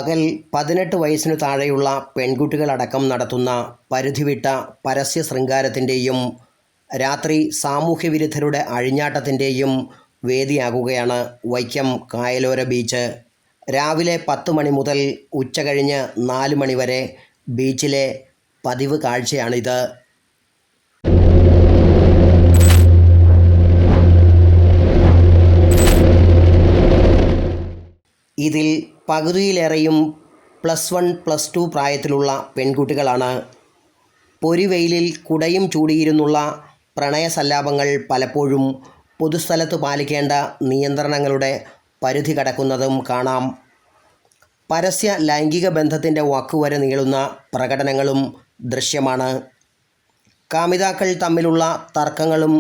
പകൽ 18 വയസ്സിനു താഴെയുള്ള പെൺകുട്ടികളടക്കം നടത്തുന്ന പരിധിവിട്ട പരസ്യ ശൃംഗാരത്തിൻ്റെയും രാത്രി സാമൂഹ്യവിരുദ്ധരുടെ അഴിഞ്ഞാട്ടത്തിൻ്റെയും വേദിയാകുകയാണ് വൈക്കം കായലോര ബീച്ച്. രാവിലെ 10 മണി മുതൽ ഉച്ചകഴിഞ്ഞ് 4 മണി വരെ ബീച്ചിലെ പതിവ് കാഴ്ചയാണിത്. ഇതിൽ പകുതിയിലേറെയും +1, +2 പ്രായത്തിലുള്ള പെൺകുട്ടികളാണ്. പൊരിവെയിലിൽ കുടയും ചൂടിയിരുന്നുള്ള പ്രണയസല്ലാപങ്ങൾ പലപ്പോഴും പൊതുസ്ഥലത്ത് പാലിക്കേണ്ട നിയന്ത്രണങ്ങളുടെ പരിധി കടക്കുന്നതും കാണാം. പരസ്യ ലൈംഗിക ബന്ധത്തിൻ്റെ വക്കുവരെ നീളുന്ന പ്രകടനങ്ങളും ദൃശ്യമാണ്. കാമിതാക്കൾ തമ്മിലുള്ള തർക്കങ്ങളും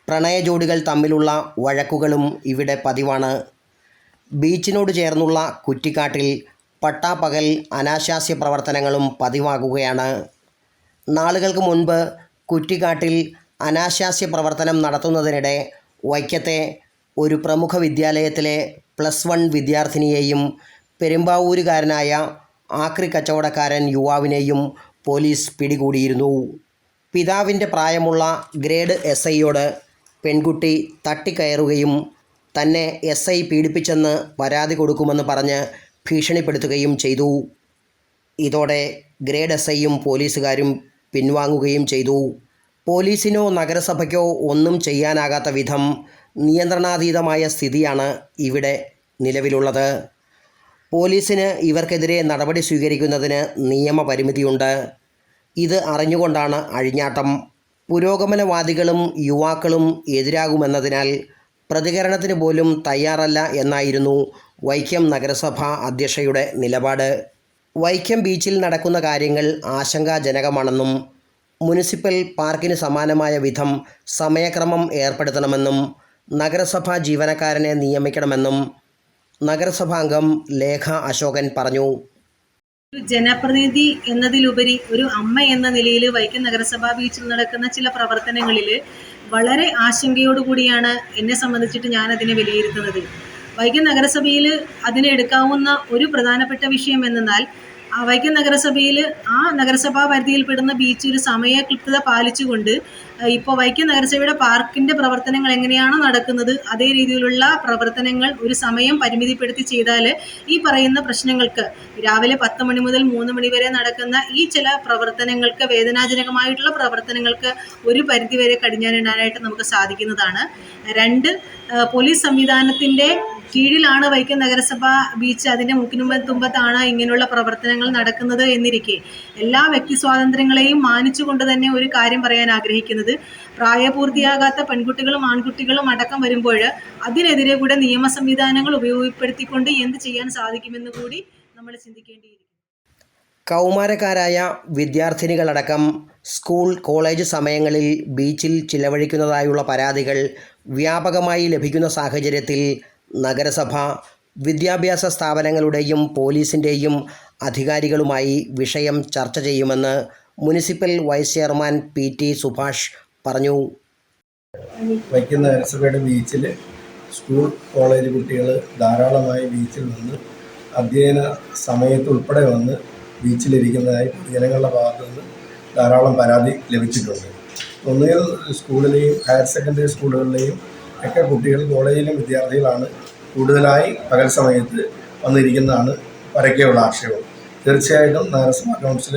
പ്രണയജോഡികൾ തമ്മിലുള്ള വഴക്കുകളും ഇവിടെ പതിവാണ്. ബീച്ചിനോട് ചേർന്നുള്ള കുറ്റിക്കാട്ടിൽ പട്ടാപ്പകൽ അനാശാസ്യ പ്രവർത്തനങ്ങളും പതിവാകുകയാണ്. നാളുകൾക്ക് മുൻപ് കുറ്റിക്കാട്ടിൽ അനാശാസ്യ പ്രവർത്തനം നടത്തുന്നതിനിടെ വൈക്കത്തെ ഒരു പ്രമുഖ വിദ്യാലയത്തിലെ +1 വിദ്യാർത്ഥിനിയെയും പെരുമ്പാവൂരുകാരനായ ആക്രി കച്ചവടക്കാരൻ യുവാവിനെയും പോലീസ് പിടികൂടിയിരുന്നു. പിതാവിൻ്റെ പ്രായമുള്ള ഗ്രേഡ് SIയോട് പെൺകുട്ടി തട്ടിക്കയറുകയും തന്നെ SI പീഡിപ്പിച്ചെന്ന് പരാതി കൊടുക്കുമെന്ന് പറഞ്ഞ് ഭീഷണിപ്പെടുത്തുകയും ചെയ്തു. ഇതോടെ ഗ്രേഡ് SIയും പോലീസുകാരും പിൻവാങ്ങുകയും ചെയ്തു. പോലീസിനോ നഗരസഭയ്ക്കോ ഒന്നും ചെയ്യാനാകാത്ത വിധം നിയന്ത്രണാതീതമായ സ്ഥിതിയാണ് ഇവിടെ നിലവിലുള്ളത്. പോലീസിന് ഇവർക്കെതിരെ നടപടി സ്വീകരിക്കുന്നതിന് നിയമപരിമിതിയുണ്ട്. ഇത് അറിഞ്ഞുകൊണ്ടാണ് അഴിഞ്ഞാട്ടം. പുരോഗമനവാദികളും യുവാക്കളും എതിരാകുമെന്നതിനാൽ പ്രതികരണത്തിന് പോലും തയ്യാറല്ല എന്നായിരുന്നു വൈക്കം നഗരസഭാ അധ്യക്ഷയുടെ നിലപാട്. വൈക്കം ബീച്ചിൽ നടക്കുന്ന കാര്യങ്ങൾ ആശങ്കാജനകമാണെന്നും മുനിസിപ്പൽ പാർക്കിന് സമാനമായ വിധം സമയക്രമം ഏർപ്പെടുത്തണമെന്നും നഗരസഭാ ജീവനക്കാരനെ നിയമിക്കണമെന്നും നഗരസഭാംഗം ലേഖ അശോകൻ പറഞ്ഞു. ഒരു ജനപ്രതിനിധി എന്നതിലുപരി ഒരു അമ്മ എന്ന നിലയിൽ വൈക്കം നഗരസഭാ ബീച്ചിൽ നടക്കുന്ന ചില പ്രവർത്തനങ്ങളിൽ വളരെ ആശങ്കയോടുകൂടിയാണ് എന്നെ സംബന്ധിച്ചിട്ട് ഞാൻ അതിനെ വിലയിരുത്തുന്നത്. വൈക്കം നഗരസഭയിൽ അതിനെടുക്കാവുന്ന ഒരു പ്രധാനപ്പെട്ട വിഷയം എന്നാൽ വൈക്കം നഗരസഭയിൽ ആ നഗരസഭാ പരിധിയിൽപ്പെടുന്ന ബീച്ച് ഒരു സമയക്ലിപ്തത പാലിച്ചുകൊണ്ട് ഇപ്പോൾ വൈക്കം നഗരസഭയുടെ പാർക്കിൻ്റെ പ്രവർത്തനങ്ങൾ എങ്ങനെയാണോ നടക്കുന്നത് അതേ രീതിയിലുള്ള പ്രവർത്തനങ്ങൾ ഒരു സമയം പരിമിതിപ്പെടുത്തി ചെയ്താൽ ഈ പറയുന്ന പ്രശ്നങ്ങൾക്ക് രാവിലെ 10 മണി മുതൽ 3 മണി വരെ നടക്കുന്ന ഈ ചില പ്രവർത്തനങ്ങൾക്ക് വേദനാജനകമായിട്ടുള്ള പ്രവർത്തനങ്ങൾക്ക് ഒരു പരിധിവരെ കടിഞ്ഞാണിടാനായിട്ട് നമുക്ക് സാധിക്കുന്നതാണ്. 2, പോലീസ് സംവിധാനത്തിൻ്റെ കീഴിലാണ് വൈക്കം നഗരസഭ ബീച്ച്. അതിൻ്റെ മുക്കിനുമ്പത്താണ് ഇങ്ങനെയുള്ള പ്രവർത്തനങ്ങൾ നടക്കുന്നത് എന്നിരിക്കെ എല്ലാ വ്യക്തി സ്വാതന്ത്ര്യങ്ങളെയും മാനിച്ചുകൊണ്ട് തന്നെ ഒരു കാര്യം പറയാൻ ആഗ്രഹിക്കുന്നത്, പ്രായപൂർത്തിയാകാത്ത പെൺകുട്ടികളും ആൺകുട്ടികളും അടക്കം വരുമ്പോൾ അതിനെതിരെ കൂടെ നിയമ സംവിധാനങ്ങൾ ഉപയോഗപ്പെടുത്തിക്കൊണ്ട് എന്ത് ചെയ്യാൻ സാധിക്കുമെന്ന് കൂടി നമ്മൾ ചിന്തിക്കേണ്ടിയിരിക്കും. കൗമാരക്കാരായ വിദ്യാർത്ഥിനികളടക്കം സ്കൂൾ കോളേജ് സമയങ്ങളിൽ ബീച്ചിൽ ചിലവഴിക്കുന്നതായുള്ള പരാതികൾ വ്യാപകമായി ലഭിക്കുന്ന സാഹചര്യത്തിൽ നഗരസഭ വിദ്യാഭ്യാസ സ്ഥാപനങ്ങളുടെയും പോലീസിൻ്റെയും അധികാരികളുമായി വിഷയം ചർച്ച ചെയ്യുമെന്ന് municipal vice chairman PT Subhash പറഞ്ഞു. വൈക്കം നഗരസഭയുടെ ബീച്ചിൽ സ്കൂൾ കോളേജ് കുട്ടികൾ ധാരാളമായി ബീച്ചിൽ വന്ന് അധ്യയന സമയത്തുൾപ്പെടെ വന്ന് ബീച്ചിലിരിക്കുന്നതായി ജനങ്ങളുടെ ഭാഗത്തു നിന്ന് ധാരാളം പരാതി ലഭിച്ചിട്ടുണ്ട്. ഒന്നുകിൽ സ്കൂളിലെയും ഹയർ സെക്കൻഡറി സ്കൂളുകളിലെയും ഒക്കെ കുട്ടികൾ കോളേജിലെ വിദ്യാർത്ഥികളാണ് കൂടുതലായി പകൽ സമയത്ത് വന്നിരിക്കുന്നതാണ് പരക്കെയുള്ള ആക്ഷേപം. തീർച്ചയായിട്ടും നഗരസഭാ കൗൺസിൽ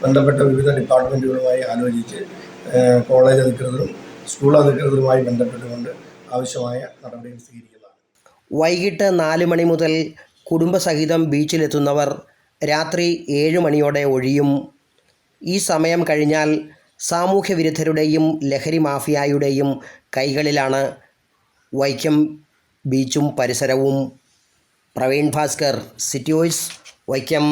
ബന്ധപ്പെട്ട വിവിധ ഡിപ്പാർട്ട്മെൻറ്റുകളുമായി ആലോചിച്ച് കോളേജ് അധികൃതരും സ്കൂൾ അധികൃതരുമായി ബന്ധപ്പെട്ടുകൊണ്ട് ആവശ്യമായ നടപടികൾ സ്വീകരിക്കുന്നതാണ്. വൈകിട്ട് 4 മണി മുതൽ കുടുംബസഹിതം ബീച്ചിലെത്തുന്നവർ രാത്രി 7 മണിയോടെ ഒഴിയും. ഈ സമയം കഴിഞ്ഞാൽ സാമൂഹ്യവിരുദ്ധരുടെയും ലഹരി മാഫിയായുടെയും കൈകളിലാണ് വൈക്കം ബീച്ചും പരിസരവും. Praveen Bhaskar, city voice, Vaikom.